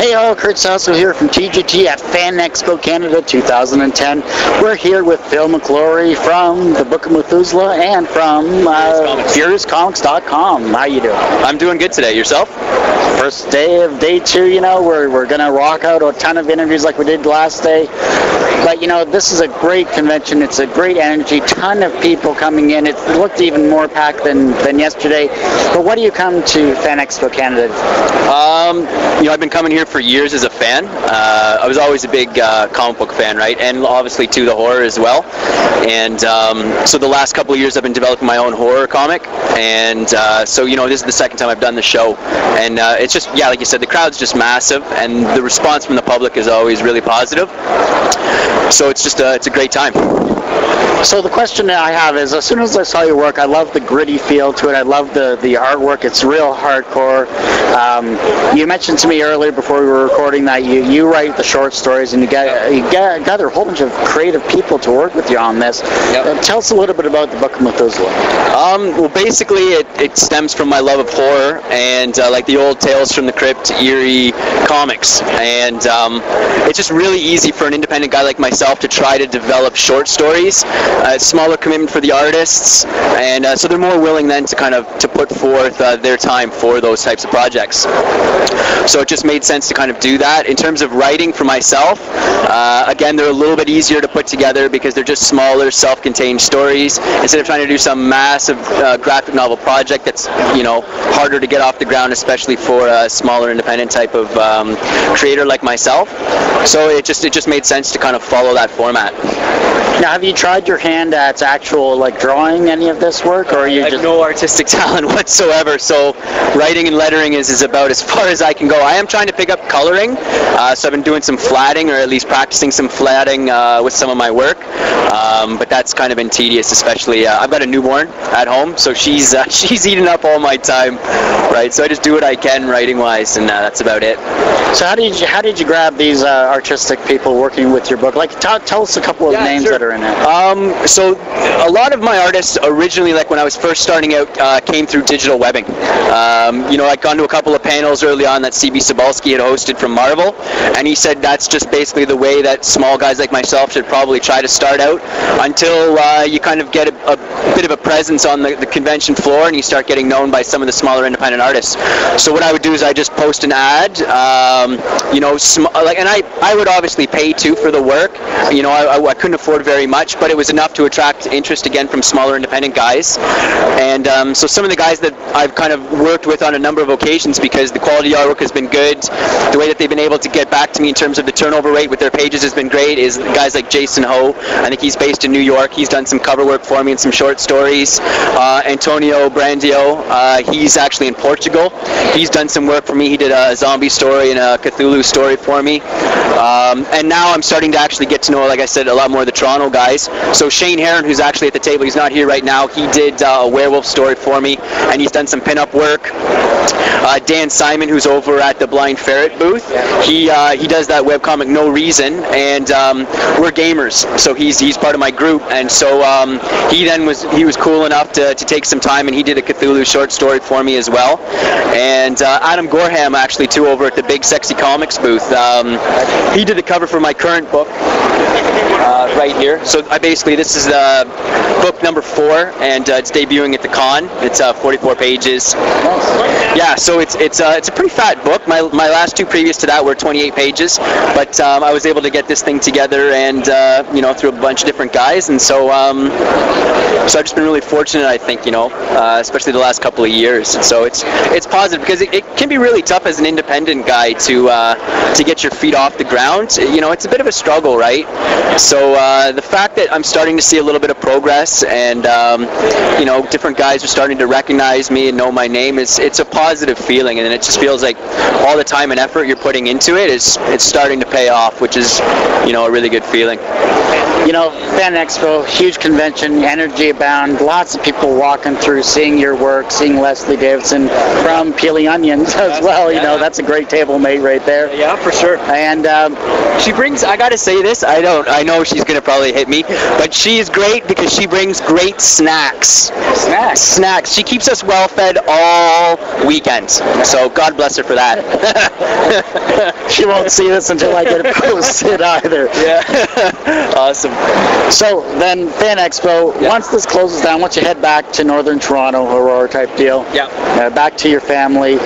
Hey, all, Kurt Sasso here from TGT at Fan Expo Canada 2010. We're here with Phil McCluery from the Book of Methuselah and from FuriousComics.com. How you doing? I'm doing good today. Yourself? First day of day two, you know, we're going to rock out a ton of interviews like we did last day. But, you know, this is a great convention. It's a great energy, ton of people coming in. It looked even more packed than yesterday. But what do you come to Fan Expo Canada? You know, I've been coming here for years as a fan. I was always a big comic book fan, right? And obviously to the horror as well. And so the last couple of years I've been developing my own horror comic. And so, you know, this is the second time I've done the show. And it's just, yeah, like you said, the crowd's just massive. And the response from the public is always really positive. So it's just, it's a great time. So the question that I have is, as soon as I saw your work, I love the gritty feel to it. I love the artwork. It's real hardcore. You mentioned to me earlier before we were recording that you write the short stories and you gather a whole bunch of creative people to work with you on this. Yep. Tell us a little bit about the Book of Methuselah. Well, basically it stems from my love of horror and like the old Tales from the Crypt, eerie comics. And it's just really easy for an independent guy like myself to try to develop short stories. Smaller commitment for the artists, and so they're more willing then to kind of put forth their time for those types of projects. So it just made sense to kind of do that. In terms of writing for myself, again, they're a little bit easier to put together because they're just smaller, self-contained stories. Instead of trying to do some massive graphic novel project that's, you know, harder to get off the ground, especially for a smaller independent type of creator like myself. So it just made sense to kind of follow that format. Now, have you tried your hand at actual, like, drawing any of this work, or are you I have no artistic talent whatsoever, so writing and lettering is about as far as I can go. I am trying to pick up coloring, so I've been doing some flatting, or at least practicing some flatting with some of my work, but that's kind of been tedious, especially, I've got a newborn at home, so she's eating up all my time, right, so I just do what I can writing-wise, and that's about it. So how did you grab these artistic people working with your book? Like, tell us a couple of names that are in it. So a lot of my artists originally, like when I was first starting out, came through digital webbing. You know, I'd gone to a couple of panels early on that C.B. Cebulski had hosted from Marvel, and he said that's just basically the way that small guys like myself should probably try to start out until you kind of get a bit of a presence on the convention floor and you start getting known by some of the smaller independent artists. So what I would do is I just post an ad, you know, and I would obviously pay too for the work. You know, I couldn't afford very much, but it was enough to attract interest again from smaller independent guys. And so some of the guys that I've kind of worked with on a number of occasions, because the quality artwork has been good, the way that they've been able to get back to me in terms of the turnover rate with their pages has been great, is guys like Jason Ho. I think he's based in New York. He's done some cover work for me and some short stories. Antonio Brandio, he's actually in Portugal. He's done some work for me. He did a zombie story and a Cthulhu story for me. And now I'm starting to actually get to know, like I said, a lot more of the Toronto guys. So Shane Heron, who's actually at the table, he's not here right now, he did a werewolf story for me, and he's done some pin-up work. Dan Simon, who's over at the Blind Ferret booth, he does that webcomic No Reason, and we're gamers, so he's part of my group, and so he was cool enough to take some time, and he did a Cthulhu short story for me as well. And Adam Gorham, actually, too, over at the Big Sexy Comics booth, he did the cover for my current book right here. So this is book number 4, and it's debuting at the con. It's 44 pages. Yeah, so it's a pretty fat book. My last two previous to that were 28 pages, but I was able to get this thing together, and you know, through a bunch of different guys, and so I've just been really fortunate, I think, you know, especially the last couple of years. So it's positive, because it can be really tough as an independent guy to get your feet off the ground. You know, it's a bit of a struggle, right? So the fact that I'm starting to see a little bit of progress, and you know, different guys are starting to recognize me and know my name, it's a positive feeling, and it just feels like all the time and effort you're putting into it's starting to pay off, which is, you know, a really good feeling. You know, Fan Expo, huge convention, energy abound, lots of people walking through, seeing your work, seeing Leslie Davidson from Peeling Onions as well. You know, that's a great table mate right there. Yeah, for sure. And she brings, I gotta say this, I know she's gonna probably hit me, but she is great because she brings great snacks. Snacks. She keeps us well fed all weekends. So God bless her for that. She won't see this until I get it posted either. Yeah. Awesome. So then, Fan Expo, once this closes down, once you head back to Northern Toronto, Aurora type deal, back to your family,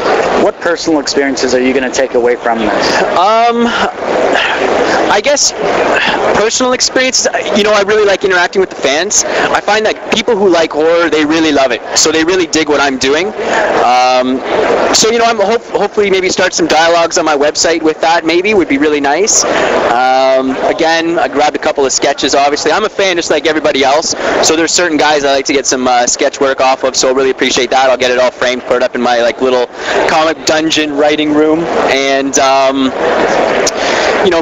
what personal experiences are you going to take away from this? I guess personal experiences, I really like interacting with the fans. I find that people who like horror, they really love it. So they really dig what I'm doing. So, I'm hopefully maybe start some dialogues on my website with that, maybe, would be really nice. Again, I grabbed a couple of sketches, obviously. I'm a fan just like everybody else, so there's certain guys I like to get some sketch work off of, so I really appreciate that. I'll get it all framed, put it up in my little comic dungeon writing room, and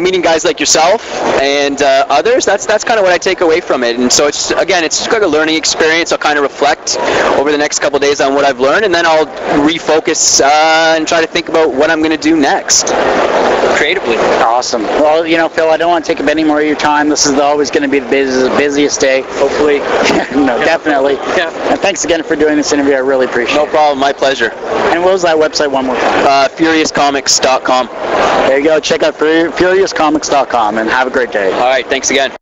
meeting guys like yourself and others, that's kind of what I take away from it. And so it's just like a learning experience. I'll kind of reflect over the next couple of days on what I've learned, and then I'll refocus and try to think about what I'm going to do next creatively. Awesome. Well, Phil, I don't want to take up any more of your time. This is always going to be the busiest day. Hopefully. No, definitely. Yeah. And thanks again for doing this interview. I really appreciate it. No problem. My pleasure. And what was that website one more time? FuriousComics.com. There you go. Check out FuriousComics.com and have a great day. All right. Thanks again.